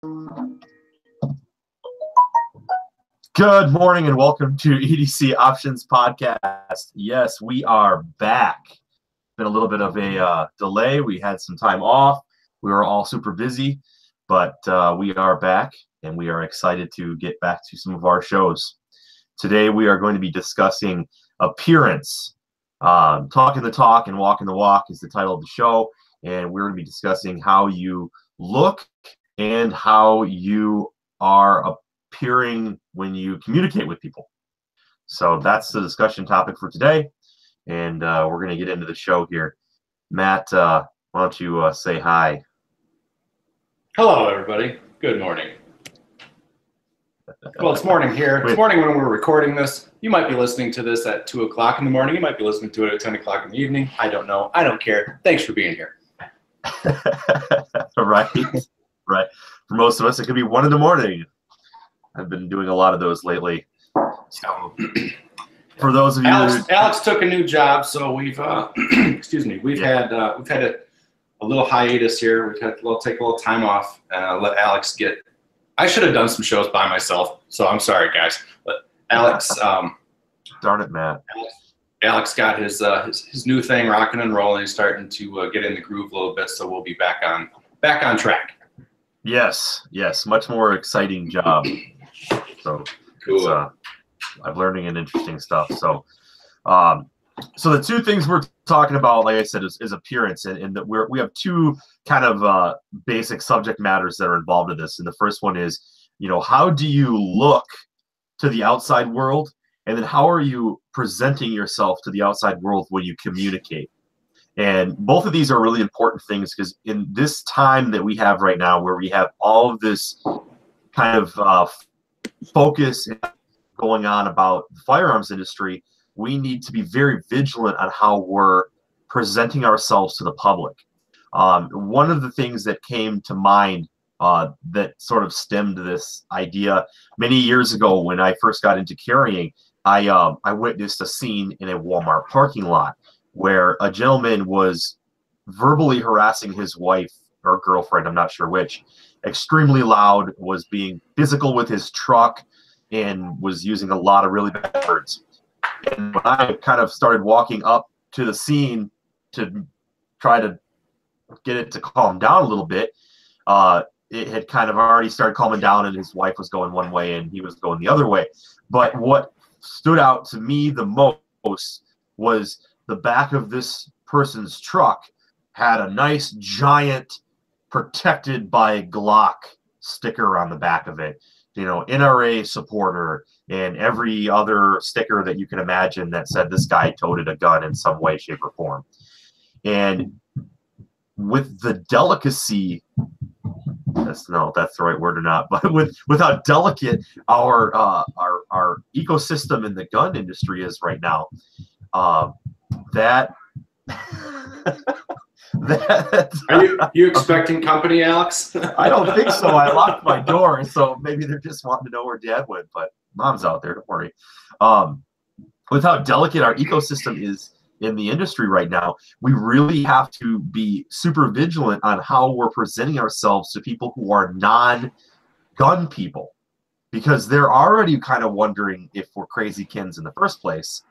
Good morning and welcome to EDC Options Podcast. Yes, we are back. Been a little bit of a delay. We had some time off. We were all super busy, but we are back and we are excited to get back to some of our shows. Today we are going to be discussing appearance. Talking the talk and walking the walk is the title of the show, and we're going to be discussing how you look and how you are appearing when you communicate with people. So that's the discussion topic for today, and we're going to get into the show here. Matt, why don't you say hi? Hello, everybody. Good morning. Well, it's morning here. It's morning when we're recording this. You might be listening to this at 2 o'clock in the morning. You might be listening to it at 10 o'clock in the evening. I don't know. I don't care. Thanks for being here. Right. For most of us, it could be 1 in the morning. I've been doing a lot of those lately. So, for those of you, Alex took a new job, so we've excuse me, we've had a little hiatus here. We've had to take a little time off and let Alex get. I should have done some shows by myself, so I'm sorry, guys. But Alex, darn it, Matt. Alex got his new thing rocking and rolling. He's starting to get in the groove a little bit, so we'll be back on track. Yes, much more exciting job. So cool. I'm learning and interesting stuff. So, so the two things we're talking about, like I said, is appearance, and that we have two kind of basic subject matters that are involved in this. And the first one is, how do you look to the outside world, and then how are you presenting yourself to the outside world when you communicate? And both of these are really important things, because in this time that we have right now, where we have all of this kind of focus going on about the firearms industry, we need to be very vigilant on how we're presenting ourselves to the public. One of the things that came to mind that sort of stemmed this idea many years ago when I first got into carrying, I witnessed a scene in a Walmart parking lot where a gentleman was verbally harassing his wife or girlfriend, I'm not sure which, extremely loud, was being physical with his truck, and was using a lot of really bad words. And when I kind of started walking up to the scene to try to get it to calm down a little bit, it had kind of already started calming down, and his wife was going one way and he was going the other way. But what stood out to me the most was the back of this person's truck had a nice giant protected by Glock sticker on the back of it. NRA supporter, and every other sticker that you can imagine that said this guy toted a gun in some way, shape, or form. And with the delicacy, that's the right word or not, but with how delicate our ecosystem in the gun industry is right now, that Are you expecting company, Alex? I don't think so. I locked my door, so maybe they're just wanting to know where Dad went, but Mom's out there, don't worry. With how delicate our ecosystem is in the industry right now, we really have to be super vigilant on how we're presenting ourselves to people who are non-gun people, because they're already kind of wondering if we're crazy kins in the first place.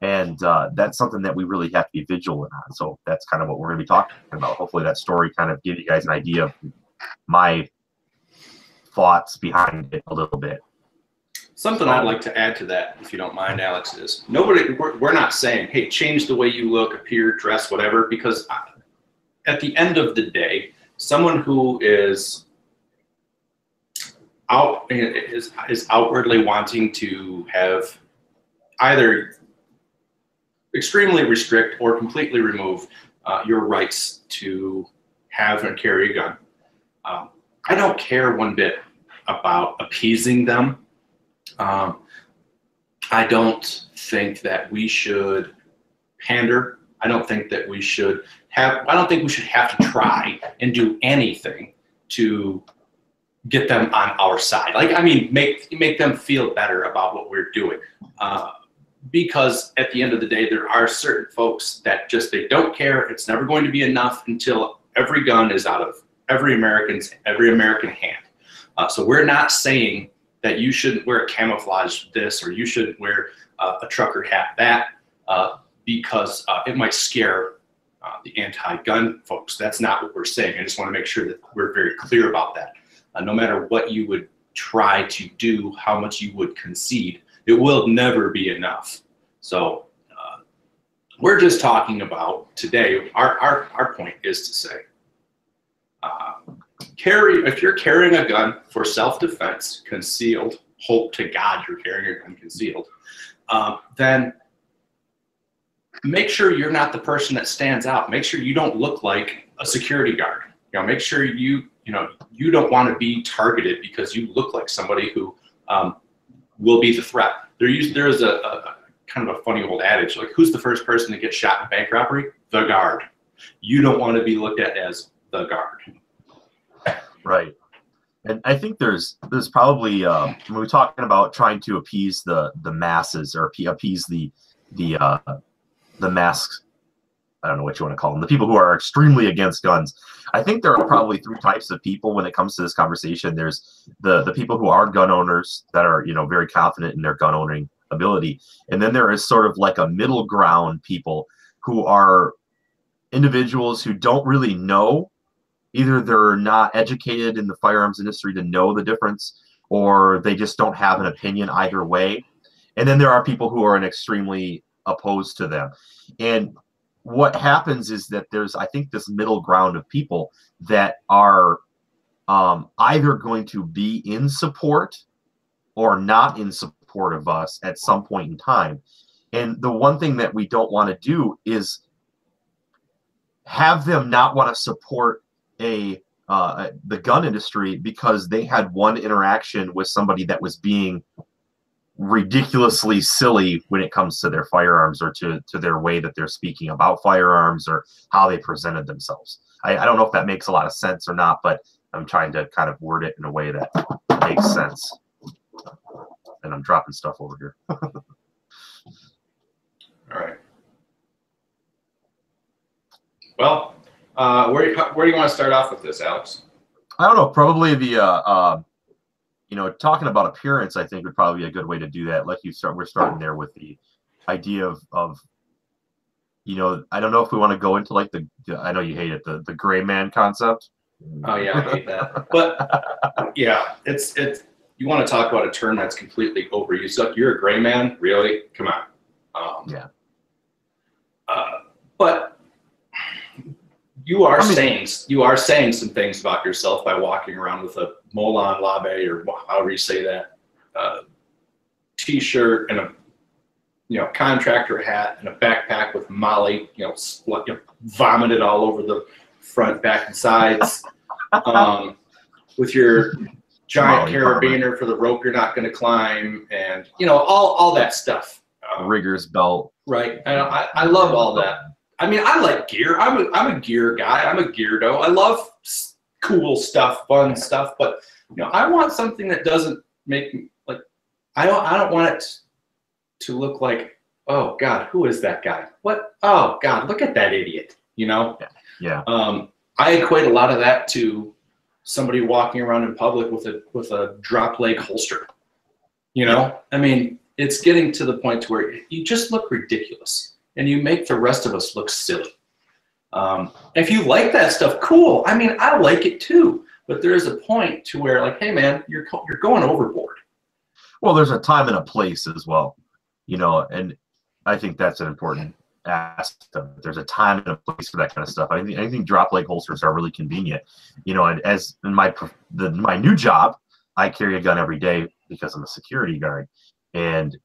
And that's something that we really have to be vigilant on. So that's kind of what we're going to be talking about. Hopefully that story kind of gives you guys an idea of my thoughts behind it a little bit. Something I'd like to add to that, if you don't mind, Alex, is we're not saying, hey, change the way you look, appear, dress, whatever, because at the end of the day, someone who is outwardly wanting to have either extremely restrict or completely remove your rights to have and carry a gun. I don't care one bit about appeasing them. I don't think that we should pander. I don't think that we should have to try and do anything to get them on our side. Make them feel better about what we're doing. Because at the end of the day, there are certain folks that they don't care. It's never going to be enough until every gun is out of every American hand. So we're not saying that you shouldn't wear a camouflage this or you shouldn't wear a trucker hat that because it might scare the anti-gun folks. That's not what we're saying. I just want to make sure that we're very clear about that. No matter what you would try to do, how much you would concede, it will never be enough. So we're just talking about today, our point is to say, if you're carrying a gun for self-defense, concealed, hope to God you're carrying a gun concealed, then make sure you're not the person that stands out. Make sure you don't look like a security guard. Make sure you don't want to be targeted because you look like somebody who will be the threat. There is a kind of a funny old adage, like, who's the first person to get shot in a bank robbery? The guard. You don't want to be looked at as the guard. Right. And I think there's probably when we're talking about trying to appease the masses or appease the masks, I don't know what you want to call them, the people who are extremely against guns. I think there are probably three types of people when it comes to this conversation. There's the people who are gun owners that are, very confident in their gun owning ability. And then there is sort of like a middle ground people who are individuals who don't really know. Either they're not educated in the firearms industry to know the difference, or they just don't have an opinion either way. And then there are people who are extremely opposed to them. And what happens is that there's, I think, this middle ground of people that are either going to be in support or not in support of us at some point in time. And the one thing that we don't want to do is have them not want to support the gun industry because they had one interaction with somebody that was being ridiculously silly when it comes to their firearms or to their way that they're speaking about firearms or how they presented themselves. I don't know if that makes a lot of sense or not, but I'm trying to kind of word it in a way that makes sense. And I'm dropping stuff over here. All right. Well, where do you want to start off with this, Alex? I don't know. Probably the talking about appearance, I think, would probably be a good way to do that. Like we're starting there with the idea of I don't know if we want to go into like I know you hate it, the gray man concept. Oh yeah, I hate that. But yeah, it's you want to talk about a term that's completely overused. Like, you're a gray man, really? Come on. Yeah. But you are saying some things about yourself by walking around with a Molon Labe, or however you say that, t-shirt and a contractor hat and a backpack with Molly, vomited all over the front, back, and sides, with your giant carabiner for the rope you're not going to climb, and all that stuff. Rigger's belt. Right. I love all that. I mean, I like gear. I'm a gear guy. I'm a geardo. I love cool stuff, fun stuff. But I want something that doesn't make me like. I don't want it to look like, oh God, who is that guy? What? Oh God, look at that idiot. Yeah. I equate a lot of that to somebody walking around in public with a drop leg holster. I mean, it's getting to the point to where you just look ridiculous. And you make the rest of us look silly. If you like that stuff, cool. I mean, I like it too. But there is a point to where, like, hey, man, you're going overboard. Well, there's a time and a place as well, and I think that's an important aspect of it. There's a time and a place for that kind of stuff. I think drop leg holsters are really convenient. And as in my new job, I carry a gun every day because I'm a security guard, and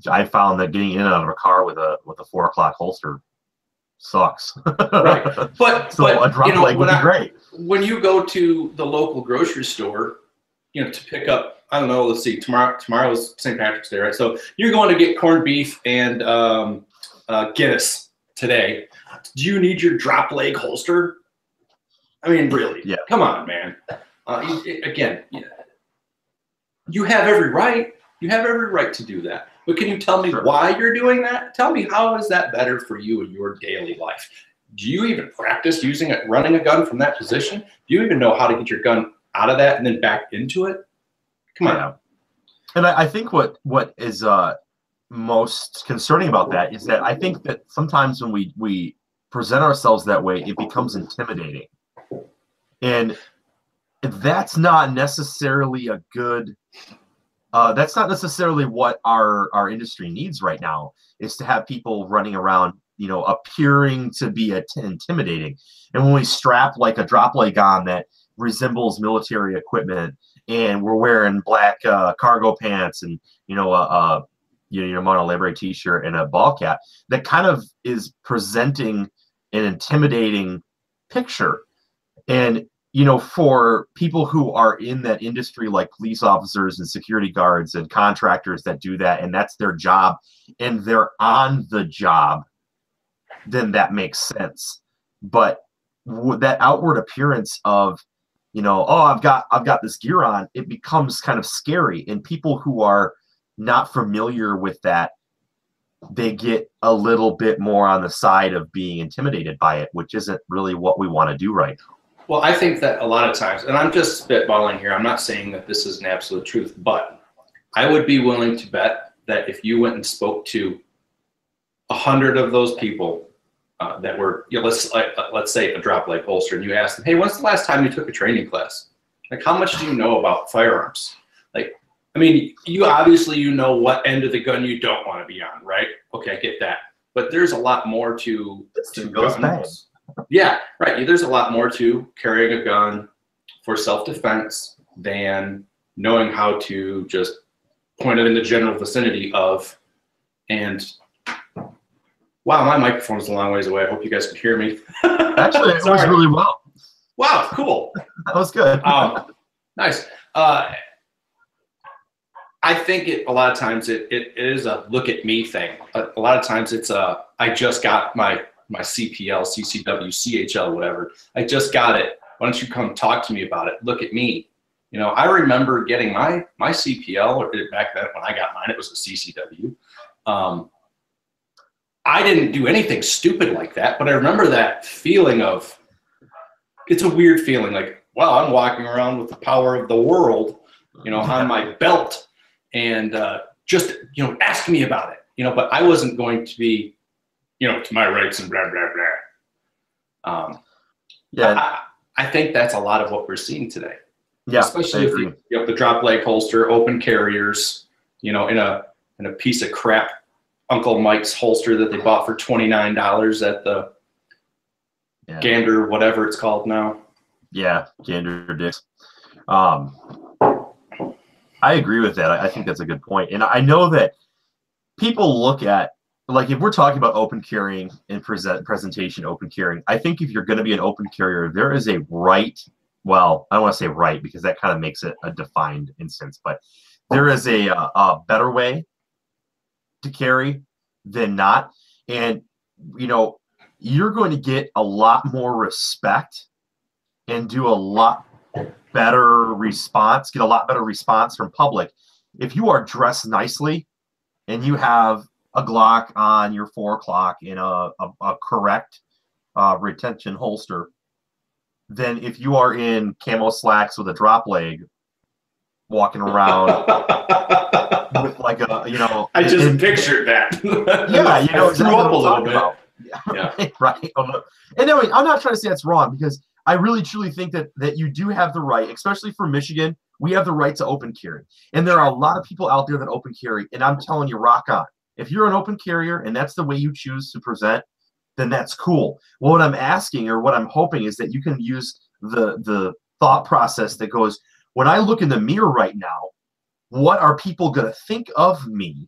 I found that getting in and out of a car with a 4 o'clock holster sucks. Right. But a drop leg would be great. When you go to the local grocery store, to pick up, I don't know, let's see, tomorrow's St. Patrick's Day, right? So you're going to get corned beef and Guinness today. Do you need your drop leg holster? I mean, really? Yeah. Come on, man. Again, you have every right. You have every right to do that. But can you tell me why you're doing that? Tell me, how is that better for you in your daily life? Do you even practice running a gun from that position? Do you even know how to get your gun out of that and then back into it. Come on. Yeah. And I think what is most concerning about that is that I think that sometimes when we present ourselves that way, it becomes intimidating. And that's not necessarily a good that's not necessarily what our industry needs right now, is to have people running around, you know, appearing to be intimidating. And when we strap like a drop leg on that resembles military equipment, and we're wearing black cargo pants and, you know, your Mono Libre t-shirt and a ball cap, that kind of is presenting an intimidating picture. And, you know, for people who are in that industry, like police officers and security guards and contractors that do that, and that's their job, and they're on the job, then that makes sense. But that outward appearance of, you know, oh, I've got this gear on, it becomes kind of scary. And people who are not familiar with that, they get a little bit more on the side of being intimidated by it, which isn't really what we want to do right now. Well, I think that a lot of times, and I'm just spitballing here, I'm not saying that this is an absolute truth, but I would be willing to bet that if you went and spoke to 100 of those people that were, you know, let's say a drop leg holster, and you asked them, hey, when's the last time you took a training class? Like, how much do you know about firearms? Like, I mean, you obviously, you know what end of the gun you don't want to be on, right? Okay, I get that. But there's a lot more to guns. Yeah, right. There's a lot more to carrying a gun for self-defense than knowing how to just point it in the general vicinity of. And wow, my microphone is a long ways away. I hope you guys can hear me. Actually, it was really well. Wow, cool. That was good. Nice. I think a lot of times it is a look at me thing. A lot of times it's I just got my CPL, CCW, CHL, whatever. I just got it. Why don't you come talk to me about it? Look at me. You know, I remember getting my CPL, or back then when I got mine, it was a CCW. I didn't do anything stupid like that, but I remember that feeling of, it's a weird feeling like, wow, I'm walking around with the power of the world, you know, on my belt, and just, you know, ask me about it, you know, but I wasn't going to be, you know, to my rights and blah, blah, blah. Yeah. I think that's a lot of what we're seeing today. Yeah. Especially if you have the drop leg holster, open carriers, you know, in a piece of crap Uncle Mike's holster that they bought for $29 at the Gander, whatever it's called now. Yeah, Gander Dicks. I agree with that. I think that's a good point. And I know that people look at, like, if we're talking about open carrying and presentation open carrying, I think if you're going to be an open carrier, there is a right, well, I don't want to say right because that kind of makes it a defined instance, but there is a better way to carry than not. And, you know, you're going to get a lot more respect and do a lot better response, get a lot better response from public if you are dressed nicely and you have a Glock on your 4 o'clock in a correct retention holster than if you are in camo slacks with a drop leg walking around with like a, you know. I just pictured that. Yeah, you know exactly what I'm talking bit. about. Yeah. Right. And anyway, I'm not trying to say that's wrong, because I really truly think that you do have the right, especially for Michigan, we have the right to open carry. And there are a lot of people out there that open carry, and I'm telling you, rock on. If you're an open carrier and that's the way you choose to present, then that's cool. Well, what I'm asking, or what I'm hoping, is that you can use the thought process that goes, when I look in the mirror right now, what are people going to think of me?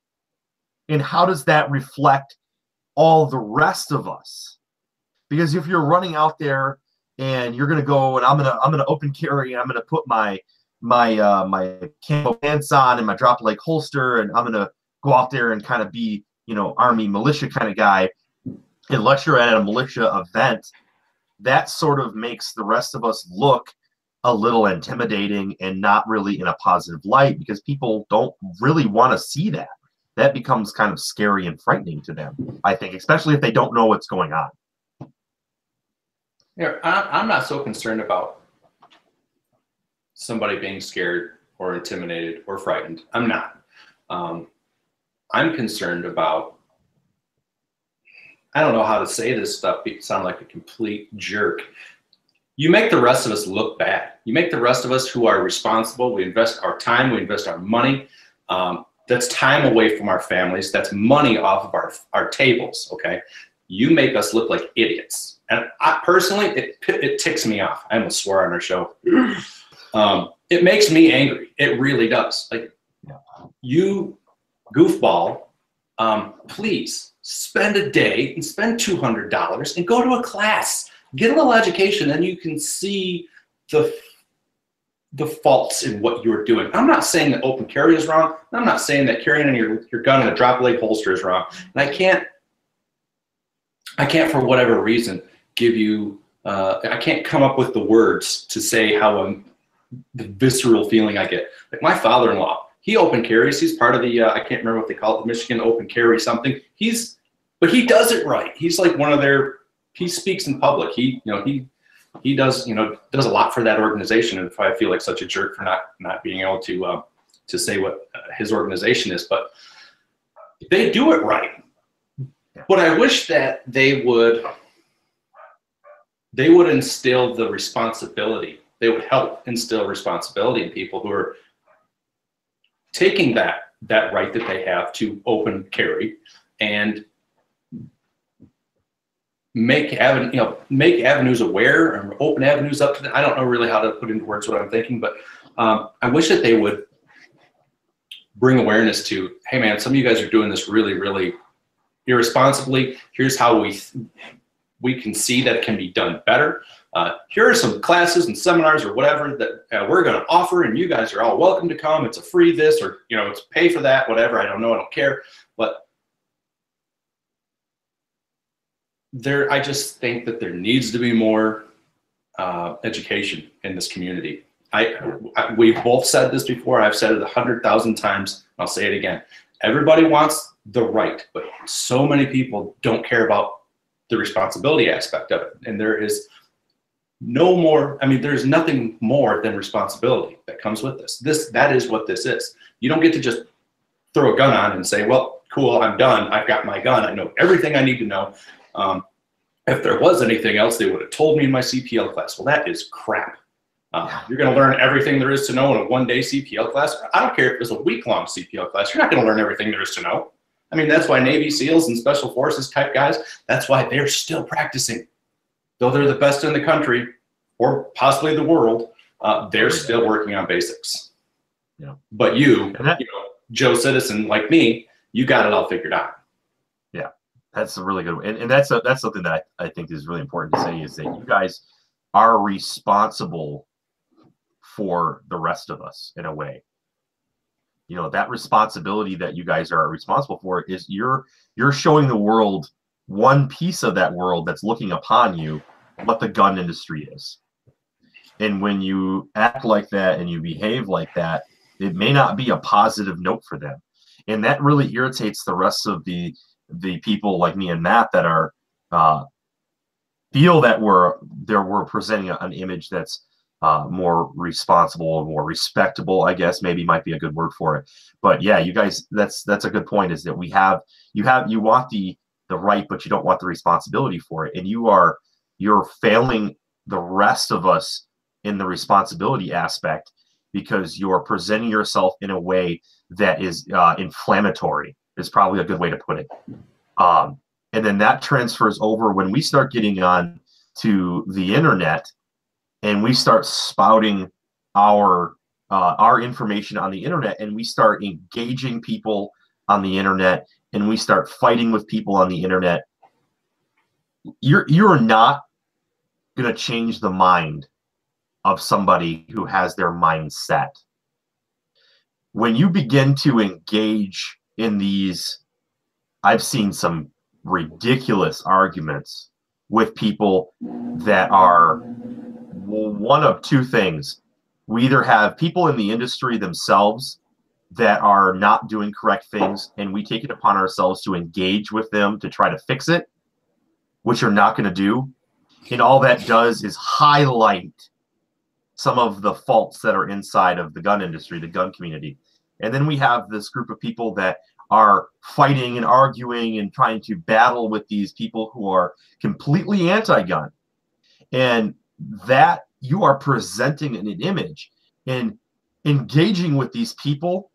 And how does that reflect all the rest of us? Because if you're running out there and you're going to go and I'm going to open carry, and I'm going to put my camo pants on and my drop leg holster, and I'm going to go out there and kind of be, you know, Army militia kind of guy and lecture at a militia event, that sort of makes the rest of us look a little intimidating and not really in a positive light, because people don't really want to see that. That becomes kind of scary and frightening to them, I think, especially if they don't know what's going on. Yeah, I'm not so concerned about somebody being scared or intimidated or frightened. I'm not. I'm concerned about, I don't know how to say this stuff, sound like a complete jerk. You make the rest of us look bad. You make the rest of us who are responsible. We invest our time, we invest our money. That's time away from our families. That's money off of our tables, okay? You make us look like idiots. And I personally, it ticks me off. I almost swore on our show. It makes me angry. It really does. Like, you goofball, please spend a day and spend $200 and go to a class. Get a little education, and you can see the faults in what you're doing. I'm not saying that open carry is wrong. I'm not saying that carrying in your gun in a drop leg holster is wrong. And I can't for whatever reason give you, I can't come up with the words to say how the visceral feeling I get. Like my father-in-law, he open carries. He's part of the, I can't remember what they call it, the Michigan Open Carry something. But he does it right. He's like one of their, he speaks in public. He does, does a lot for that organization. And if I feel like such a jerk for not being able to say what his organization is, but they do it right. But I wish that they would instill the responsibility. They would help instill responsibility in people who are taking that right that they have to open carry and make avenues aware or open avenues up to them. I don't know really how to put into words what I'm thinking, but I wish that they would bring awareness to, hey man, some of you guys are doing this really, really irresponsibly. Here's how we can see that it can be done better. Here are some classes and seminars or whatever that we're going to offer, and you guys are all welcome to come. It's a free this, or it's pay for that, whatever. I don't know. I don't care. But I just think that there needs to be more education in this community. We've both said this before. I've said it 100,000 times. I'll say it again. Everybody wants the right, but so many people don't care about the responsibility aspect of it. And there is no more, there's nothing more than responsibility that comes with this. That is what this is. You don't get to just throw a gun on and say, well, cool, I'm done. I've got my gun. I know everything I need to know. If there was anything else, they would have told me in my CPL class. Well, that is crap. You're going to learn everything there is to know in a one-day CPL class. I don't care if it's a week-long CPL class. You're not going to learn everything there is to know. That's why Navy SEALs and Special Forces type guys, that's why they're still practicing. Though they're the best in the country or possibly the world, they're still working on basics. Yeah. But Joe Citizen like me, you got it all figured out. Yeah, that's a really good one. And that's something that I think is really important to say, is that you guys are responsible for the rest of us in a way. That responsibility that you guys are responsible for is you're showing the world one piece of that world that's looking upon you, what the gun industry is. And when you act like that and you behave like that, it may not be a positive note for them. And that really irritates the rest of the people like me and Matt that are feel that we're presenting an image that's more responsible, more respectable, I guess maybe might be a good word for it. But yeah, you guys, that's a good point, is that you want the right, but you don't want the responsibility for it. And you're failing the rest of us in the responsibility aspect, because you're presenting yourself in a way that is inflammatory, is probably a good way to put it. And then that transfers over when we start getting on to the internet and we start spouting our information on the internet, and we start engaging people on the internet, and we start fighting with people on the internet. You're not going to change the mind of somebody who has their mind set. When you begin to engage in these, I've seen some ridiculous arguments with people that are one of two things. We either have people in the industry themselves that are not doing correct things, and we take it upon ourselves to engage with them to try to fix it, which you're not going to do. And all that does is highlight some of the faults that are inside of the gun industry, the gun community. And then we have this group of people that are fighting and arguing and trying to battle with these people who are completely anti-gun. And that you are presenting an image, and engaging with these people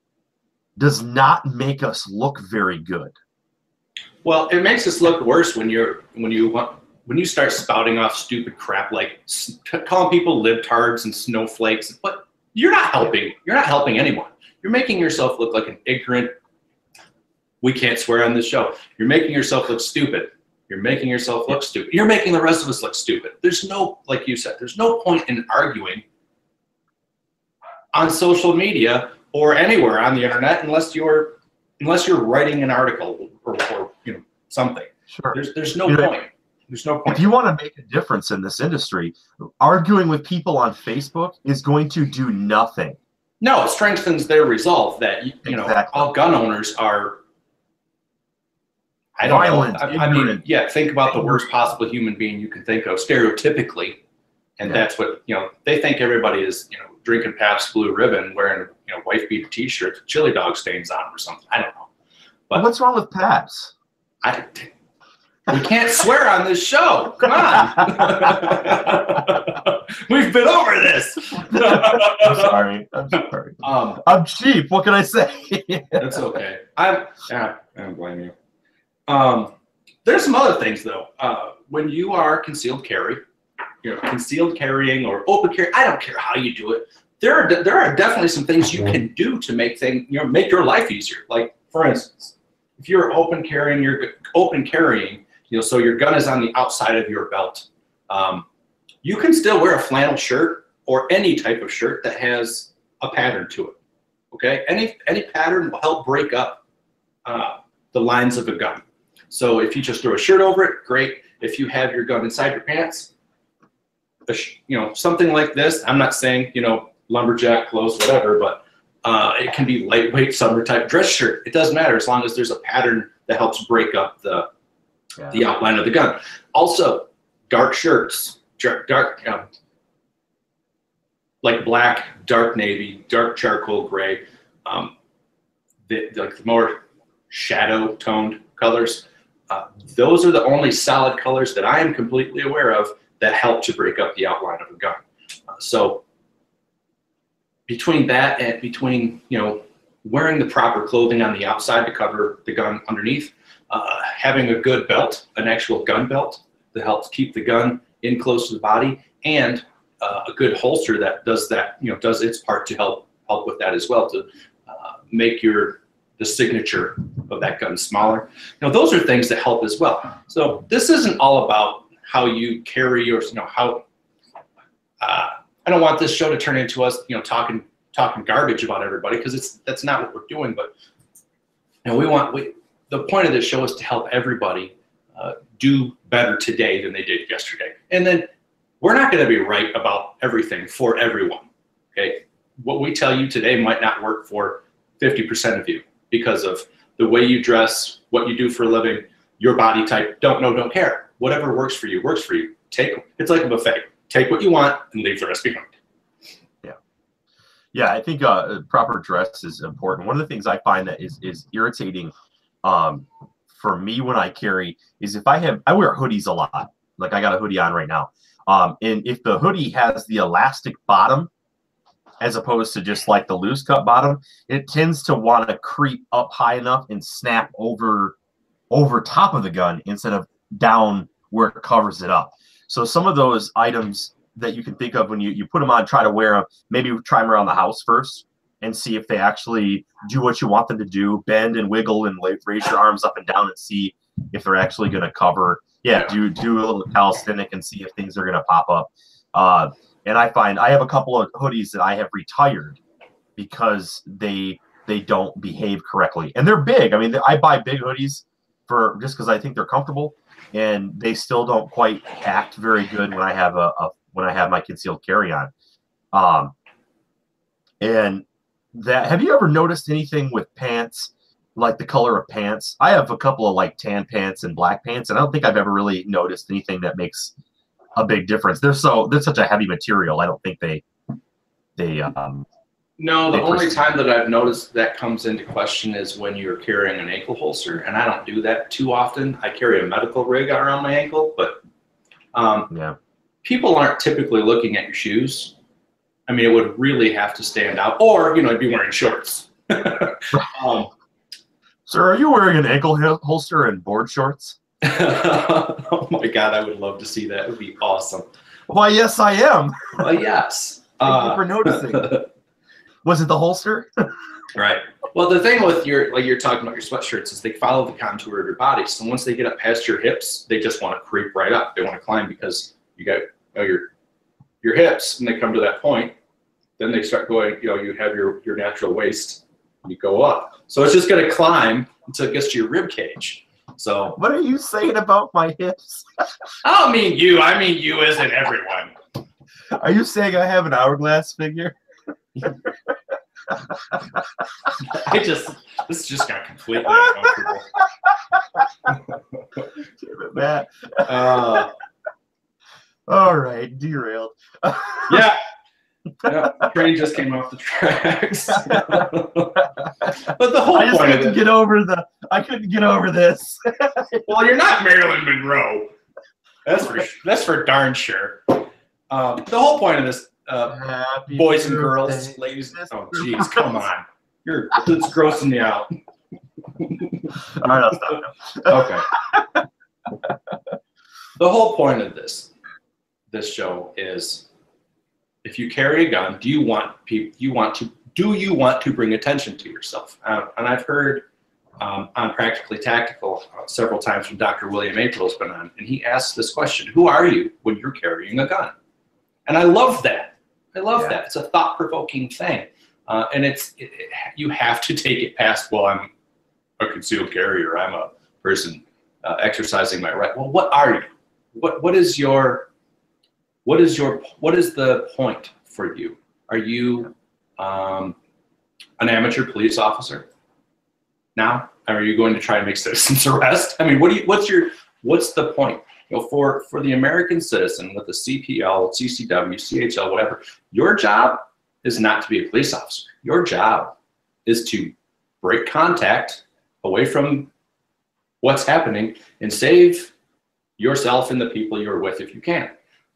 does not make us look very good. Well, it makes us look worse when you start spouting off stupid crap like calling people libtards and snowflakes. But you're not helping. You're not helping anyone. You're making yourself look like an ignorant. We can't swear on this show. You're making yourself look stupid. You're making yourself look stupid. You're making the rest of us look stupid. There's no, like you said, there's no point in arguing on social media or anywhere on the internet unless you're writing an article or something. Sure. There's no point. There's no point. If you want to make a difference in this industry, arguing with people on Facebook is going to do nothing. No, it strengthens their resolve that all gun owners are. I don't violent, know. I mean, yeah. Think about the worst possible human being you can think of, stereotypically, and that's what they think. Everybody is drinking Pabst Blue Ribbon, wearing wife beater T-shirts, chili dog stains on them or something. I don't know. But what's wrong with Pabst? We can't swear on this show. Come on. We've been over this. I'm sorry. I'm cheap. What can I say? That's okay. I don't blame you. There's some other things though. When you are concealed carrying or open carry, I don't care how you do it. There are definitely some things you can do to make make your life easier. Like for instance, if you're open carrying, so your gun is on the outside of your belt. You can still wear a flannel shirt or any type of shirt that has a pattern to it. Okay, any pattern will help break up the lines of a gun. So if you just throw a shirt over it, great. If you have your gun inside your pants, something like this. I'm not saying lumberjack clothes, whatever, but it can be lightweight summer type dress shirt. It doesn't matter as long as there's a pattern that helps break up the outline of the gun. Also, dark shirts, dark like black, dark navy, dark charcoal gray, the more shadow toned colors. Those are the only solid colors that I am completely aware of that help to break up the outline of a gun. So between that and wearing the proper clothing on the outside to cover the gun underneath, having a good belt, an actual gun belt that helps keep the gun in close to the body, and a good holster that does its part to help with that as well, to make the signature of that gun smaller. Those are things that help as well. So this isn't all about how you carry yours. How I don't want this show to turn into us, talking garbage about everybody, because that's not what we're doing. But the point of this show is to help everybody do better today than they did yesterday. And then we're not going to be right about everything for everyone. Okay, what we tell you today might not work for 50% of you because of the way you dress, what you do for a living, your body type. Don't care. Whatever works for you works for you. It's like a buffet. Take what you want and leave the rest behind. Yeah, I think proper dress is important. One of the things I find that is irritating for me when I carry is I wear hoodies a lot. Like I got a hoodie on right now. And if the hoodie has the elastic bottom, as opposed to just like the loose cut bottom, it tends to want to creep up high enough and snap over top of the gun instead of down where it covers it up. So some of those items that you can think of when you put them on, try to wear them, maybe try them around the house first and see if they actually do what you want them to do, bend and wiggle and raise your arms up and down and see if they're actually going to cover. Yeah, do a little calisthenic and see if things are going to pop up. And I find I have a couple of hoodies that I have retired because they don't behave correctly. And they're big. I mean, I buy big hoodies just because I think they're comfortable, and they still don't quite act very good when I have when I have my concealed carry on. And have you ever noticed anything with pants, like the color of pants? I have a couple of like tan pants and black pants, and I don't think I've ever really noticed anything that makes a big difference. They're such a heavy material. I don't think they they No, the they only proceed. time that I've noticed that comes into question is when you're carrying an ankle holster, and I don't do that too often. I carry a medical rig around my ankle, but Yeah. people aren't typically looking at your shoes. I mean, it would really have to stand out, or you'd be wearing shorts. Sir, are you wearing an ankle holster and board shorts? Oh my God, I would love to see that. It would be awesome. Why, yes, I am. Yes. Thank you for noticing. Was it the holster? Right. Well, the thing with you're talking about your sweatshirts is they follow the contour of your body. So once they get up past your hips, they just want to creep right up. They want to climb because you got your hips, and they come to that point. Then they start going. You have your natural waist. You go up. So it's just going to climb until it gets to your rib cage. So What are you saying about my hips? I don't mean you. I mean you as in everyone. Are you saying I have an hourglass figure? This just got completely uncomfortable. Damn it, Matt. All right, derailed. Yeah. Yeah, train just came off the tracks. But the whole I just point of couldn't it, get over I couldn't get over this. well, you're not Marilyn Monroe. That's for darn sure. The whole point of this, Happy boys and birthday. girls, ladies. Oh, geez, come on. It's grossing me out. All right, I'll stop now. Okay. The whole point of this show is, if you carry a gun, do you want to bring attention to yourself? And I've heard on Practically Tactical several times from Dr. William April's been on, and he asks this question: who are you when you're carrying a gun? And I love that. I love that. It's a thought-provoking thing, and you have to take it past. Well, I'm a concealed carrier. I'm a person exercising my right. Well, what are you? What is the point for you? Are you an amateur police officer now? Are you going to try and make citizens arrest? I mean, what's the point? For the American citizen with the CPL, CCW, CHL, whatever, your job is not to be a police officer. Your job is to break contact away from what's happening and save yourself and the people you're with if you can.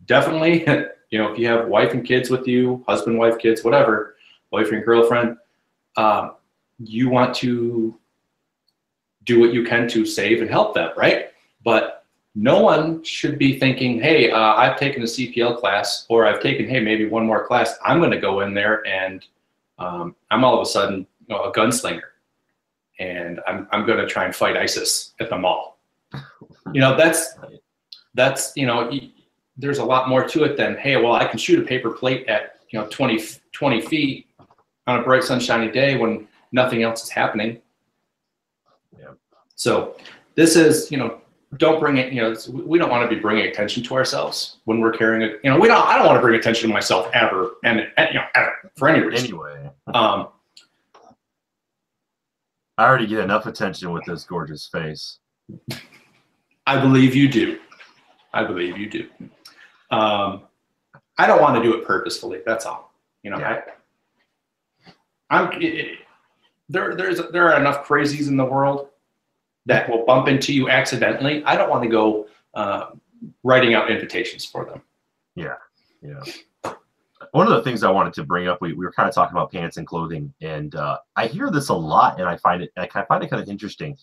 Definitely, if you have wife and kids with you, husband, wife, kids, whatever, boyfriend, girlfriend, you want to do what you can to save and help them, right? But no one should be thinking, hey, I've taken a CPL class, or I've taken, hey, maybe one more class. I'm going to go in there and I'm all of a sudden a gunslinger, and I'm going to try and fight ISIS at the mall. That's there's a lot more to it than, hey, well, I can shoot a paper plate at 20 feet on a bright sunshiny day when nothing else is happening. Yeah. So this is, don't bring it, we don't want to be bringing attention to ourselves when we're carrying it. I don't want to bring attention to myself ever, and ever, for any reason. Anyway, I already get enough attention with this gorgeous face. I believe you do. I believe you do. I don't want to do it purposefully. That's all. Yeah. There are enough crazies in the world that will bump into you accidentally. I don't want to go writing out invitations for them. Yeah. One of the things I wanted to bring up, we were kind of talking about pants and clothing, and I hear this a lot, and I find it kind of interesting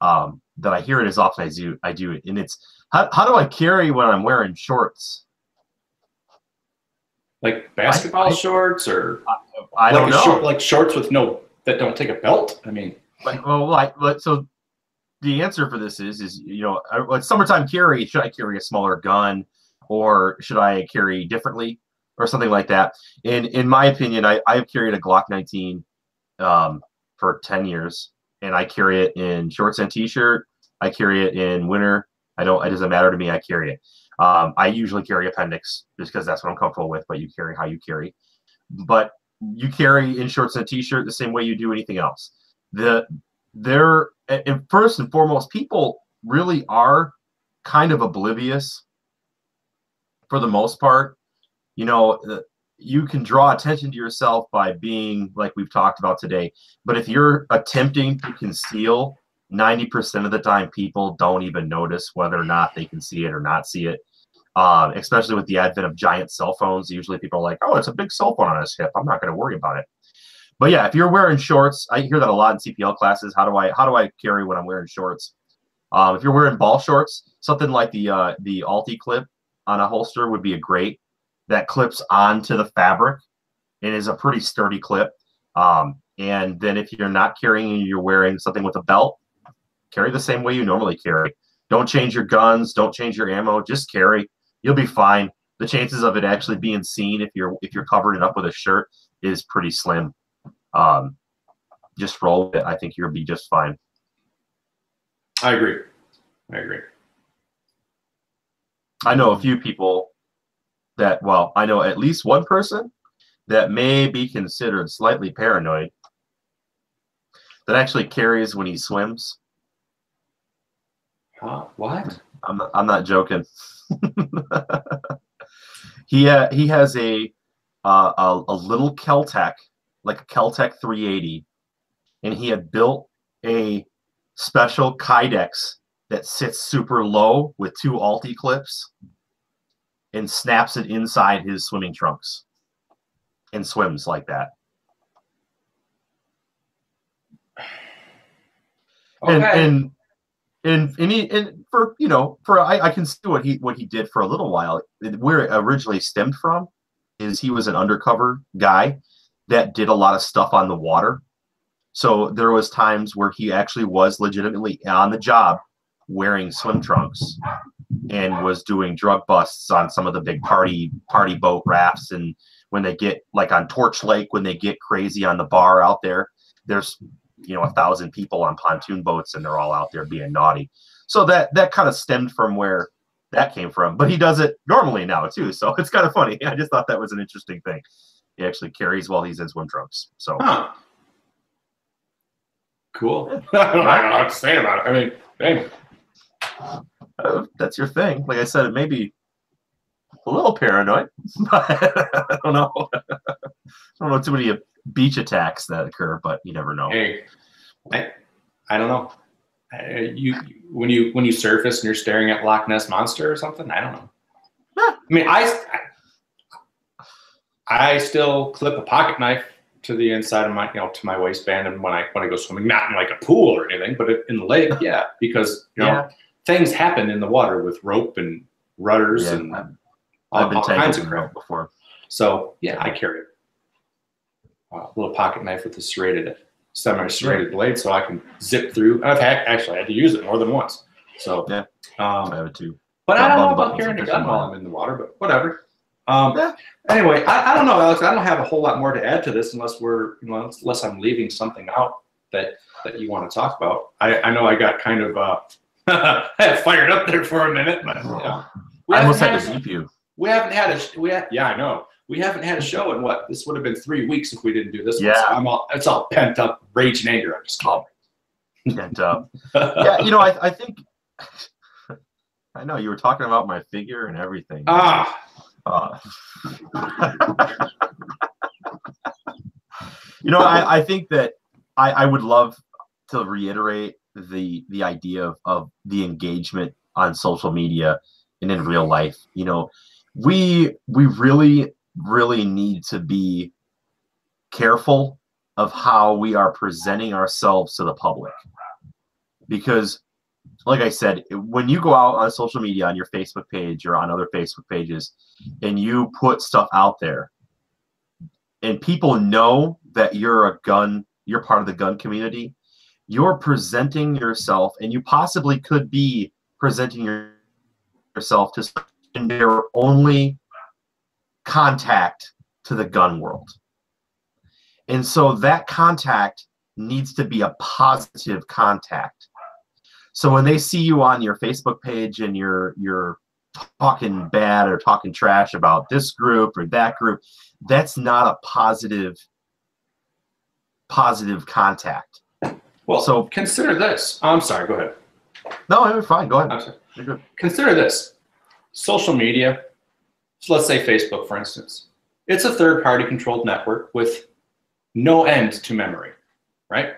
that I hear it as often as I do it, and it's how do I carry when I'm wearing shorts? Like basketball shorts, or I don't know, like shorts with that don't take a belt. I mean, so the answer for this is like summertime carry. Should I carry a smaller gun, or should I carry differently, or something like that? In my opinion, I have carried a Glock 19 for 10 years, and I carry it in shorts and t-shirt. I carry it in winter. It doesn't matter to me. I carry it. I usually carry appendix just because that's what I'm comfortable with, but you carry how you carry. But you carry in shorts and t-shirt the same way you do anything else. And first and foremost, people really are kind of oblivious for the most part. you can draw attention to yourself by being like we've talked about today. But if you're attempting to conceal, 90% of the time people don't even notice whether or not they can see it or not see it. Especially with the advent of giant cell phones, usually people are like, "Oh, it's a big cell phone on his hip. I'm not going to worry about it." But yeah, if you're wearing shorts, I hear that a lot in CPL classes. How do I carry when I'm wearing shorts? If you're wearing ball shorts, something like the Alti clip on a holster would be a great. That clips onto the fabric and is a pretty sturdy clip. And then if you're not carrying, you're wearing something with a belt, carry the same way you normally carry. Don't change your guns. Don't change your ammo. Just carry. You'll be fine. The chances of it actually being seen if you're covering it up with a shirt is pretty slim. Just roll with it. I think you'll be just fine. I agree. I know a few people that, well, I know at least one person that may be considered slightly paranoid that actually carries when he swims. What? I'm not joking. He has a little Keltec, like a Keltec 380, and he had built a special Kydex that sits super low with 2 Alti clips and snaps it inside his swimming trunks and swims like that. Okay. And for, you know, for I can see what he did for a little while. Where it originally stemmed from is he was an undercover guy that did a lot of stuff on the water. So there was times where he actually was legitimately on the job wearing swim trunks and was doing drug busts on some of the big party boat rafts. And when they get like on Torch Lake, when they get crazy on the bar out there, there's, you know, 1,000 people on pontoon boats and they're all out there being naughty. So that kind of stemmed from where that came from. But he does it normally now too, so it's kind of funny. I just thought that was an interesting thing. He actually carries while he's in swim trunks. So cool. I don't know what to say about it. I mean, dang. That's your thing. Like I said, it may be a little paranoid, but I don't know. I don't know too many beach attacks that occur, but you never know. Hey, I don't know. When you surface and you're staring at Loch Ness Monster or something, I don't know. I mean, I still clip a pocket knife to the inside of my, you know, to my waistband, and when I go swimming, not in like a pool or anything, but in the lake, yeah, because you know things happen in the water with rope and rudders and I've been all kinds of crap before. So yeah, I carry a little pocket knife with a semi-serrated blade, so I can zip through. I've actually had to use it more than once. So yeah, I have it too. But I don't know about carrying a gun while I'm in the water, but whatever. Anyway, I don't know, Alex. I don't have a whole lot more to add to this unless I'm leaving something out that you want to talk about. I know I got kind of fired up there for a minute, but I almost had to keep you. We haven't had I know. We haven't had a show in what? This would have been 3 weeks if we didn't do this one. So it's all pent up rage and anger. I'm just pent up. Yeah, you know, I think I know you were talking about my figure and everything. You know, I think that I would love to reiterate the idea of the engagement on social media and in real life. You know, we really need to be careful of how we are presenting ourselves to the public, because like I said, when you go out on social media, on your Facebook page or on other Facebook pages, and you put stuff out there and people know that you're part of the gun community, you're presenting yourself, and you possibly could be presenting yourself to their only contact to the gun world. And so that contact needs to be a positive contact. So when they see you on your Facebook page and you're talking bad or talking trash about this group or that group, that's not a positive contact. Well, so consider this. I'm sorry, go ahead. No, you're fine. Go ahead. I'm sorry. You're good. Consider this. Social media, so let's say Facebook, for instance. It's a third-party controlled network with no end to memory, right?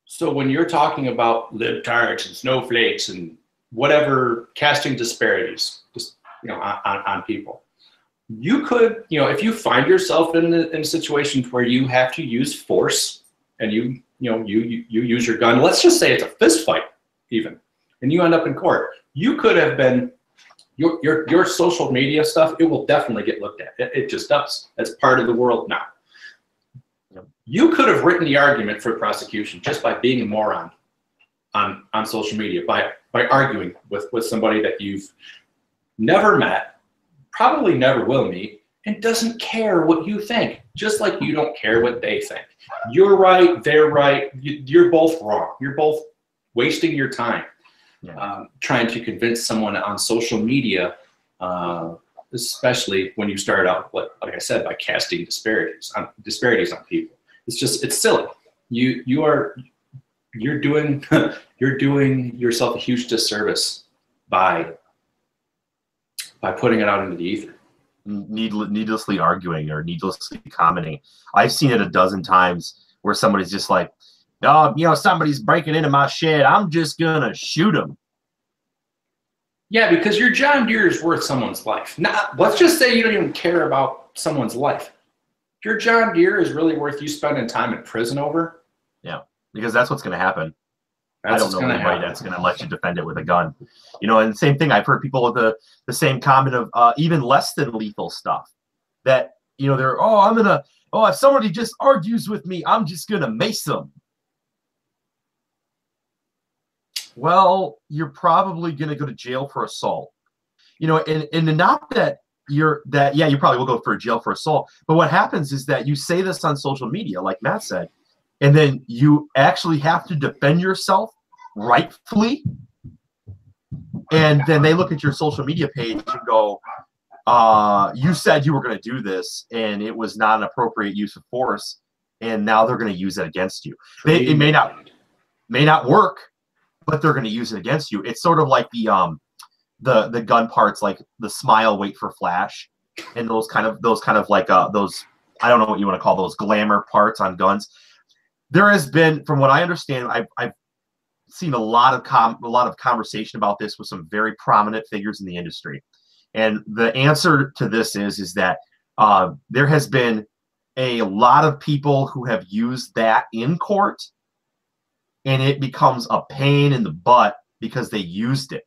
So when you're talking about libtards and snowflakes and whatever, casting disparities, just, you know, on people, you could, you know, if you find yourself in a situation where you have to use force and you use your gun, let's just say it's a fist fight even, and you end up in court, you could have been, your social media stuff, it will definitely get looked at. It just does. That's part of the world now. You could have written the argument for prosecution just by being a moron on social media, by arguing with somebody that you've never met, probably never will meet, and doesn't care what you think, just like you don't care what they think. You're right, they're right, you're both wrong. You're both wasting your time trying to convince someone on social media, especially when you start out, like I said, by casting disparities on people. It's silly. You're doing yourself a huge disservice by putting it out into the ether. Needlessly arguing or needlessly commenting. I've seen it a dozen times where somebody's just like, oh, you know, somebody's breaking into my shed, I'm just gonna shoot him. Yeah, because your John Deere is worth someone's life. Let's just say you don't even care about someone's life. Your John Deere is really worth you spending time in prison over. Yeah, because that's what's going to happen. I don't know anybody that's going to let you defend it with a gun. You know, and the same thing, I've heard people with the same comment of even less than lethal stuff. That, you know, they're, if somebody just argues with me, I'm just going to mace them. Well, you're probably going to go to jail for assault. You know, and not that you probably will go for jail for assault. But what happens is that you say this on social media, like Matt said, and then you actually have to defend yourself rightfully. And then they look at your social media page and go, you said you were going to do this, and it was not an appropriate use of force, and now they're going to use it against you. It may not work, but they're going to use it against you. It's sort of like the gun parts, like the smile, wait for flash, and those kind of like those, I don't know what you want to call those, glamour parts on guns. There has been, from what I understand, I've seen a lot of conversation about this with some very prominent figures in the industry, and the answer to this is that there has been a lot of people who have used that in court, and it becomes a pain in the butt because they used it.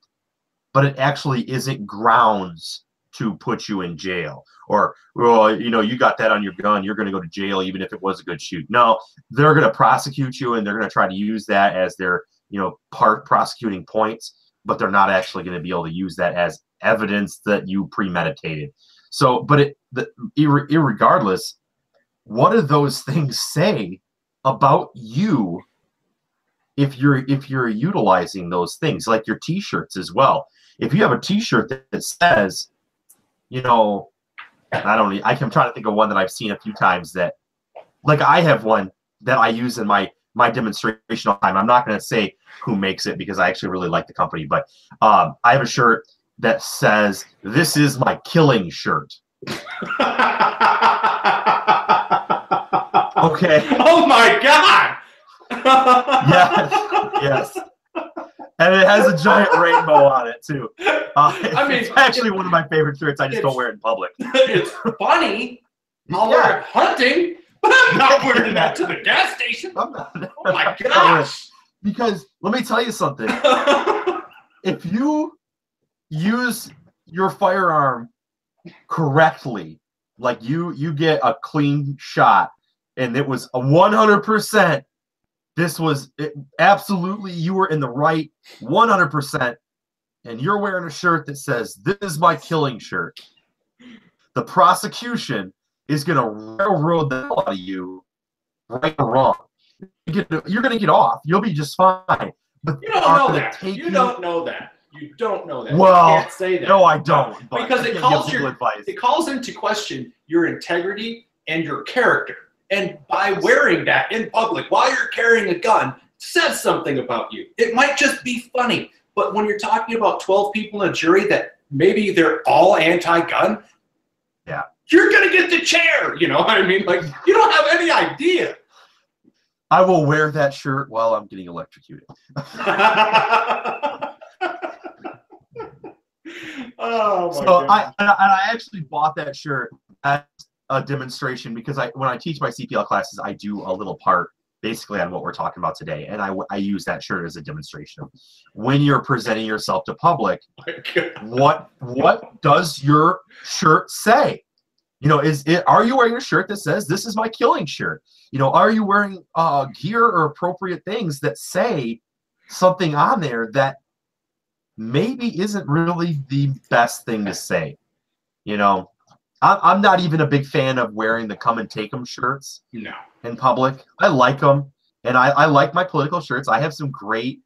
But it actually isn't grounds to put you in jail. Or, well, you know, you got that on your gun, you're going to go to jail even if it was a good shoot. No, they're going to prosecute you, and they're going to try to use that as their, you know, prosecuting points, but they're not actually going to be able to use that as evidence that you premeditated. So, but irregardless, what do those things say about you if you're utilizing those things, like your t-shirts as well? If you have a t-shirt that says, you know, I'm trying to think of one that I've seen a few times that, like, I have one that I use in my demonstration all the time. I'm not going to say who makes it because I actually really like the company, but I have a shirt that says, "This is my killing shirt." Okay. Oh my God. Yes. And it has a giant rainbow on it too. It's actually one of my favorite shirts. I just don't wear it in public. It's funny. I'll wear it hunting, but I'm not wearing that to the gas station. Oh my gosh. Because let me tell you something. If you use your firearm correctly, like you get a clean shot, and it was a 100%. This was absolutely, you were in the right 100%, and you're wearing a shirt that says, "This is my killing shirt." The prosecution is going to railroad the hell out of you, right or wrong. You're going to get off. You'll be just fine. But you don't know that. You don't know that. You don't know that. Well, you can't say that. No, I don't. Because it calls into question your integrity and your character. And by wearing that in public while you're carrying a gun says something about you. It might just be funny, but when you're talking about 12 people in a jury that maybe they're all anti-gun, yeah, you're going to get the chair. You know what I mean? Like, you don't have any idea. I will wear that shirt while I'm getting electrocuted. Oh, my so God. I actually bought that shirt as a demonstration because when I teach my CPL classes, I do a little part basically on what we're talking about today. And I use that shirt as a demonstration of when you're presenting yourself to public, what does your shirt say? You know, are you wearing a shirt that says this is my killing shirt? You know, are you wearing gear or appropriate things that say something on there that maybe isn't really the best thing to say? You know, I'm not even a big fan of wearing the come and take 'em shirts in public. I like them, and I like my political shirts. I have some great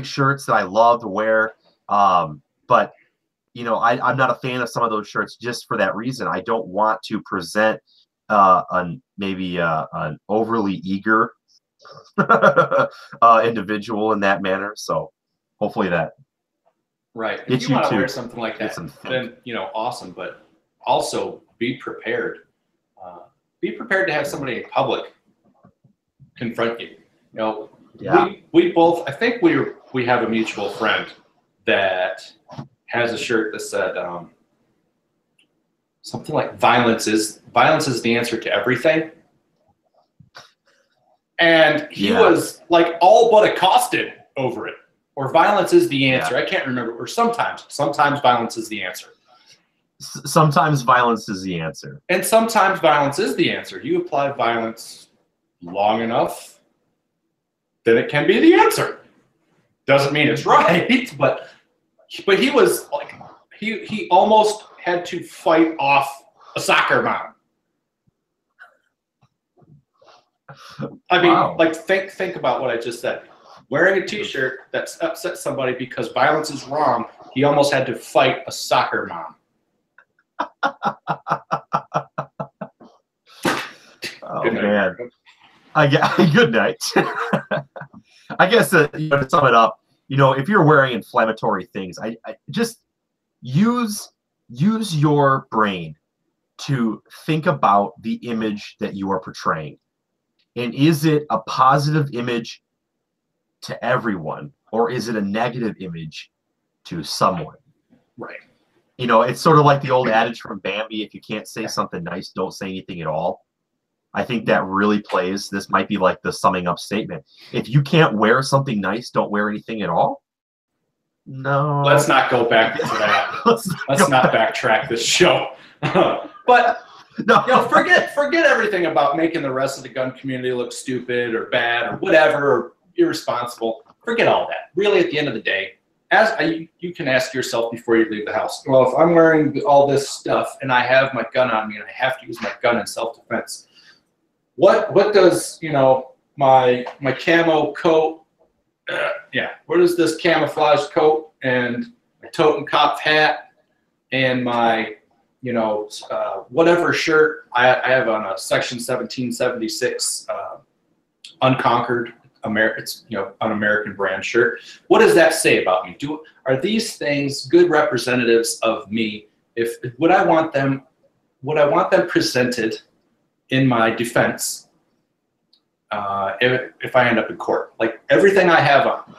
shirts that I love to wear, but you know, I'm not a fan of some of those shirts just for that reason. I don't want to present maybe an overly eager individual in that manner. So hopefully that If you want to wear something like that, then, you know, awesome. But also be prepared. Be prepared to have somebody in public confront you. You know, we both, I think we have a mutual friend that has a shirt that said something like violence is the answer to everything. And he was like all but accosted over it. Or violence is the answer. I can't remember. Or sometimes violence is the answer. Sometimes violence is the answer. And sometimes violence is the answer. You apply violence long enough, then it can be the answer. Doesn't mean it's right, but he was like, he almost had to fight off a soccer mom. I mean, like, think about what I just said. Wearing a T-shirt that upsets somebody because violence is wrong, he almost had to fight a soccer mom. Oh, man. Good night. I guess you know, to sum it up, you know, if you're wearing inflammatory things, I just use your brain to think about the image that you are portraying. And is it a positive image to everyone, or is it a negative image to someone? Right. You know, it's sort of like the old adage from Bambi, if you can't say something nice, don't say anything at all. I think that really plays. This might be like the summing up statement. If you can't wear something nice, don't wear anything at all. No. Let's not go back to that. Let's not backtrack this show. But no, you know, forget everything about making the rest of the gun community look stupid or bad or whatever, or irresponsible. Forget all that. Really, at the end of the day, you can ask yourself before you leave the house, well, if I'm wearing all this stuff and I have my gun on me and I have to use my gun in self-defense, what does, you know, my camo coat, what does this camouflage coat and my Totem Cop hat and my, you know, whatever shirt I have on a Section 1776 Unconquered, it's, you know, an American brand shirt. What does that say about me? Are these things good representatives of me? Would I want them presented in my defense if I end up in court? Like, everything I have on,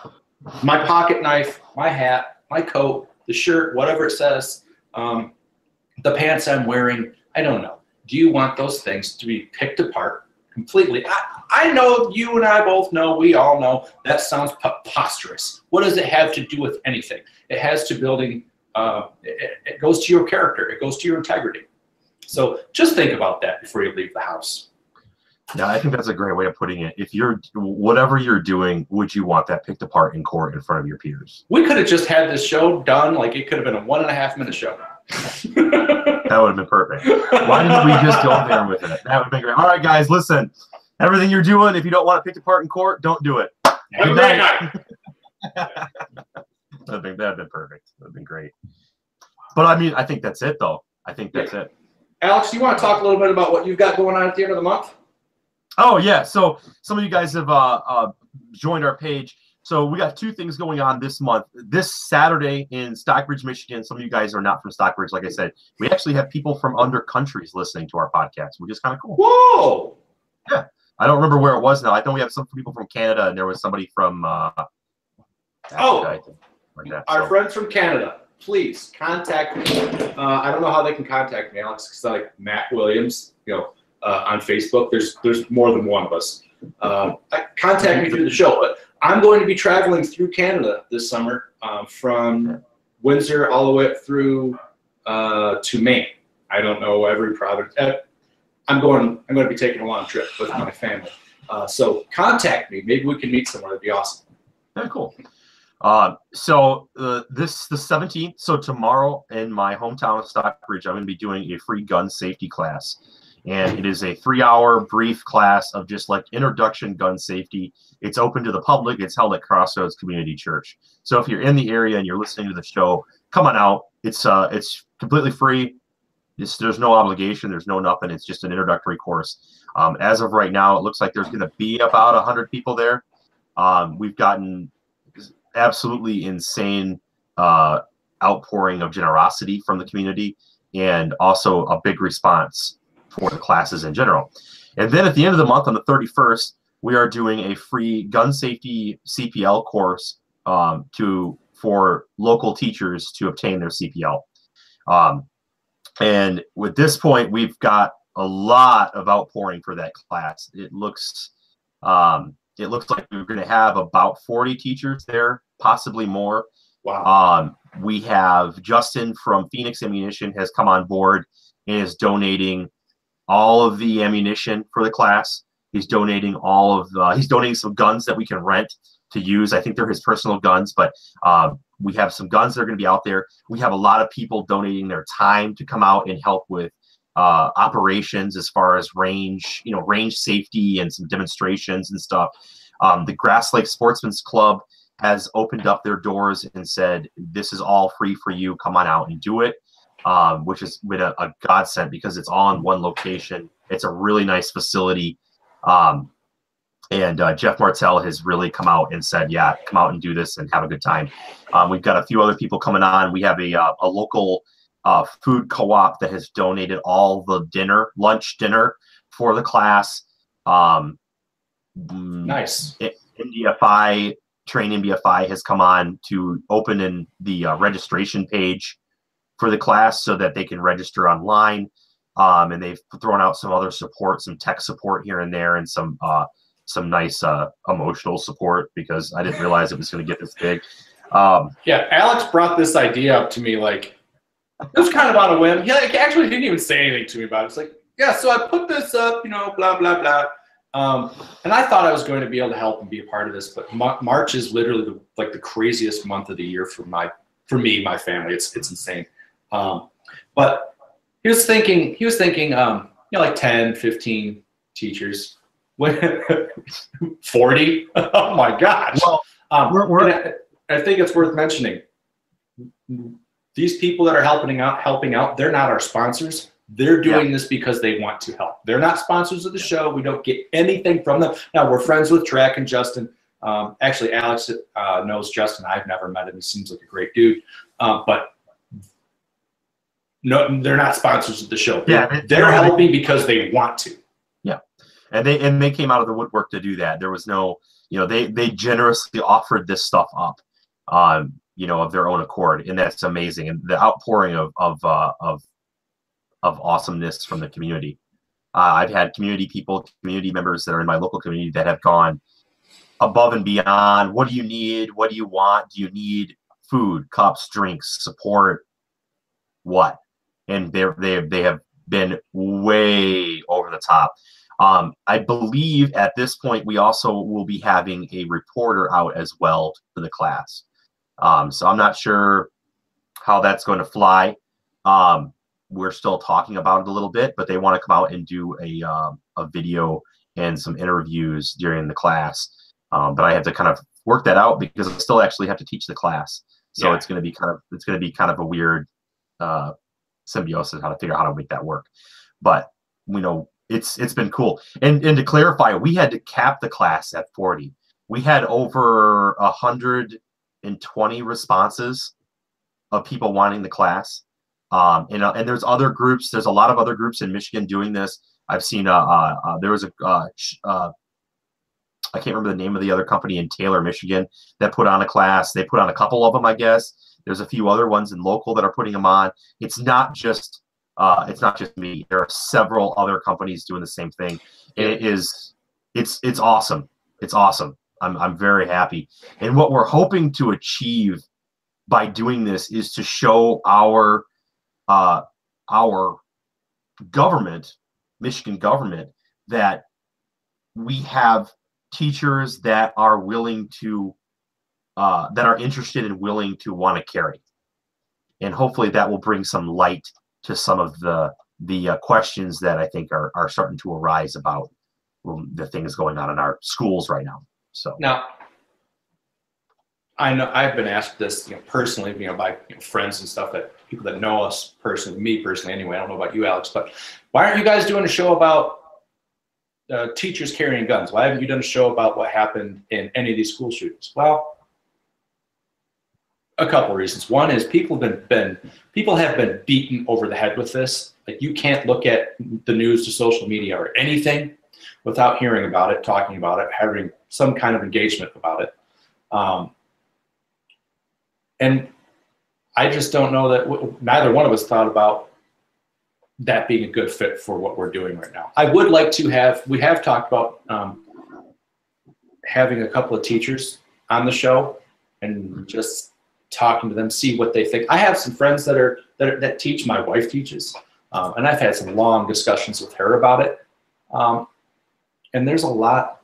my pocket knife, my hat, my coat, the shirt, whatever it says, the pants I'm wearing, I don't know. Do you want those things to be picked apart completely? I know you and I both know, we all know, that sounds preposterous. What does it have to do with anything? It has to building, it goes to your character. It goes to your integrity. So just think about that before you leave the house. Yeah, I think that's a great way of putting it. If whatever you're doing, would you want that picked apart in court in front of your peers? We could have just had this show done, like it could have been a 1.5 minute show. That would have been perfect. Why didn't we just go there with it? That would have been great. All right, guys, listen. Everything you're doing, if you don't want it picked apart in court, don't do it. Have a great night. That'd been perfect. That'd been great. But I mean, I think that's it, though. I think that's it. Alex, do you want to talk a little bit about what you've got going on at the end of the month? Oh, yeah. So some of you guys have joined our page. So we got two things going on this month. This Saturday in Stockbridge, Michigan. Some of you guys are not from Stockbridge, like I said. We actually have people from other countries listening to our podcast, which is kind of cool. Whoa! Yeah, I don't remember where it was now. I know we have some people from Canada, and there was somebody from Africa, I think, like that. Our friends from Canada, please contact me. I don't know how they can contact me, Alex, because like Matt Williams, on Facebook. There's more than one of us. Contact me through the show. But I'm going to be traveling through Canada this summer, from Windsor all the way up through to Maine. I don't know every province. I'm going to be taking a long trip with my family. So contact me. Maybe we can meet somewhere. That'd be awesome. Yeah, cool. So the 17th, so tomorrow in my hometown of Stockbridge, I'm going to be doing a free gun safety class. And it is a 3-hour brief class of just like introduction gun safety. It's open to the public. It's held at Crossroads Community Church. So if you're in the area and you're listening to the show, come on out. It's completely free. There's no obligation. There's no nothing. It's just an introductory course. As of right now, it looks like there's going to be about 100 people there. We've gotten absolutely insane outpouring of generosity from the community, and also a big response for the classes in general. And then at the end of the month, on the 31st, we are doing a free gun safety CPL course for local teachers to obtain their CPL. And with this point, we've got a lot of outpouring for that class. It looks like we're going to have about 40 teachers there, possibly more. Wow. We have Justin from Phoenix Ammunition has come on board and is donating all of the ammunition for the class. He's donating he's donating some guns that we can rent to use. I think they're his personal guns, but we have some guns that are going to be out there. We have a lot of people donating their time to come out and help with operations as far as range safety and some demonstrations and stuff. The Grass Lake Sportsman's Club has opened up their doors and said, this is all free for you. Come on out and do it. Which has been a godsend because it's all in one location. It's a really nice facility. And Jeff Martell has really come out and said, yeah, come out and do this and have a good time. We've got a few other people coming on. We have a local food co-op that has donated all the lunch dinner for the class. Nice. Train NBFI has come on to open in the registration page for the class so that they can register online. And they've thrown out some other support, some tech support here and there, and some nice emotional support, because I didn't realize it was going to get this big. Yeah, Alex brought this idea up to me, like, it was kind of on a whim. He actually didn't even say anything to me about it. It's like, yeah, so I put this up, blah, blah, blah. And I thought I was going to be able to help and be a part of this, but March is literally the craziest month of the year for me, my family. It's insane. But he was thinking, like 10, 15 teachers. 40? Oh my gosh. Well, I think it's worth mentioning. These people that are helping out, they're not our sponsors. They're doing this because they want to help. They're not sponsors of the show. We don't get anything from them. Now, we're friends with Trek and Justin. Actually, Alex knows Justin. I've never met him. He seems like a great dude. But no, they're not sponsors of the show. Yeah, they're helping because they want to. Yeah, and they came out of the woodwork to do that. There was no, they generously offered this stuff up, of their own accord, and that's amazing. And the outpouring of awesomeness from the community. I've had community members that are in my local community that have gone above and beyond. What do you need? What do you want? Do you need food, cups, drinks, support? What? And they have been way over the top. I believe at this point we also will be having a reporter out as well for the class. So I'm not sure how that's going to fly. We're still talking about it a little bit, but they want to come out and do a video and some interviews during the class. But I have to kind of work that out because I still actually have to teach the class. So it's going to be kind of a weird symbiosis, how to figure out how to make that work. But it's been cool. And to clarify, we had to cap the class at 40. we had over 120 responses of people wanting the class. And there's other groups. There's a lot of other groups in Michigan doing this. I've seen there was I can't remember the name of the other company in Taylor, Michigan, that put on a class. They put on a couple of them, I guess. There's a few other ones in local that are putting them on. It's not just me. There are several other companies doing the same thing. And it's awesome. It's awesome. I'm very happy. And what we're hoping to achieve by doing this is to show our government, Michigan government, that we have teachers that are willing to that are interested and willing to want to carry, and hopefully that will bring some light to some of the questions that I think are starting to arise about the things going on in our schools right now. So now, I know I've been asked this, personally, by friends and stuff, that people that know us personally, me personally anyway. I don't know about you, Alex, but why aren't you guys doing a show about teachers carrying guns? Why haven't you done a show about what happened in any of these school shootings? Well, a couple of reasons. One is people have been beaten over the head with this. Like, you can't look at the news or social media or anything without hearing about it, talking about it, having some kind of engagement about it. And I just don't know that neither one of us thought about that being a good fit for what we're doing right now. I would like to we have talked about having a couple of teachers on the show and just talking to them, see what they think. I have some friends that teach. My wife teaches, and I've had some long discussions with her about it. And there's a lot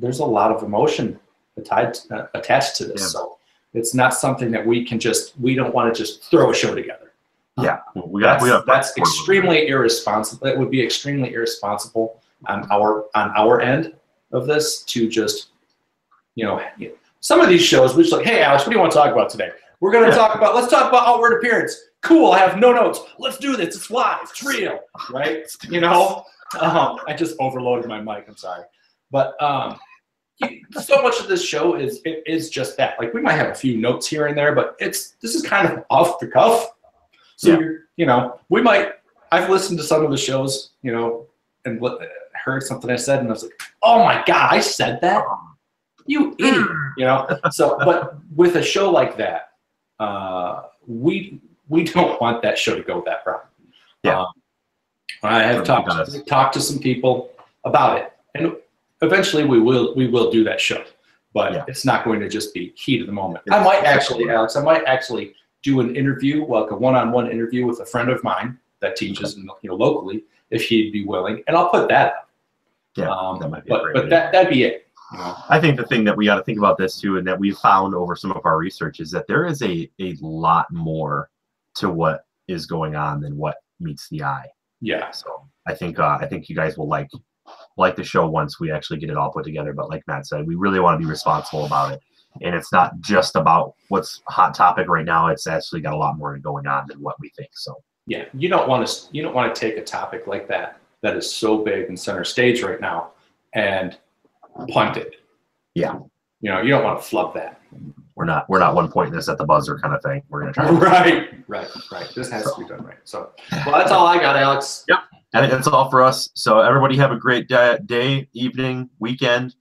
of emotion attached to this. Yeah. So it's not something that we don't want to just throw a show together. Yeah, that's extremely irresponsible. It would be extremely irresponsible on our end of this to just, some of these shows, we're just like, hey, Alex, what do you want to talk about today? We're going to let's talk about outward appearance. Cool, I have no notes. Let's do this. It's live. It's real, right? I just overloaded my mic. I'm sorry. But so much of this show is just that. Like, we might have a few notes here and there, but this is kind of off the cuff. So, I've listened to some of the shows, and heard something I said, and I was like, oh my God, I said that? You idiot, So, but with a show like that, we don't want that show to go that route. Yeah. I have talked to some people about it, and eventually we will do that show, but it's not going to just be heat of the moment. I might actually do an interview, like a one-on-one interview with a friend of mine that teaches, locally, if he'd be willing, and I'll put that up. Yeah, that might be that'd be it. I think the thing that we got to think about this too, and that we've found over some of our research, is that there is a lot more to what is going on than what meets the eye. Yeah. So I think you guys will like the show once we actually get it all put together. But like Matt said, we really want to be responsible about it. And it's not just about what's hot topic right now. It's actually got a lot more going on than what we think. So yeah, you don't want to take a topic like that is so big and center stage right now and punt it. Yeah. You don't want to flub that. We're not one pointing this at the buzzer kind of thing. We're gonna try. Right. This has to be done right. So, well, that's all I got, Alex. Yep. And that's all for us. So everybody have a great day, evening, weekend,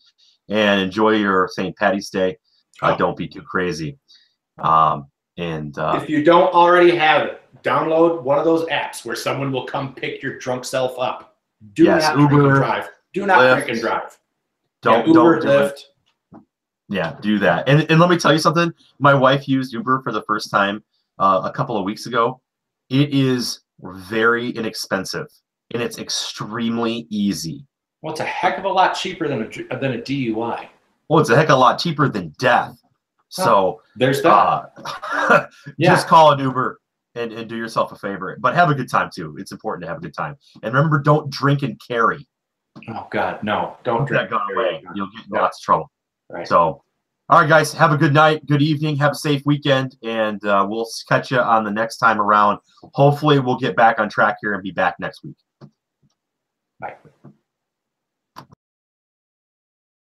and enjoy your St. Patty's Day. Don't be too crazy. If you don't already have it, download one of those apps where someone will come pick your drunk self up. Do not drink and drive. Do not drink and drive. Don't do Lyft. Yeah, do that. And let me tell you something. My wife used Uber for the first time a couple of weeks ago. It is very inexpensive, and it's extremely easy. Well, it's a heck of a lot cheaper than a DUI. Well, it's a heck of a lot cheaper than death. So there's that. Just call an Uber and do yourself a favor. But have a good time, too. It's important to have a good time. And remember, don't drink and carry. Oh, God, no. Don't drink. That gun away. You'll get in lots of trouble. Right. So, all right, guys, have a good night, good evening, have a safe weekend, and we'll catch you on the next time around. Hopefully, we'll get back on track here and be back next week. Bye.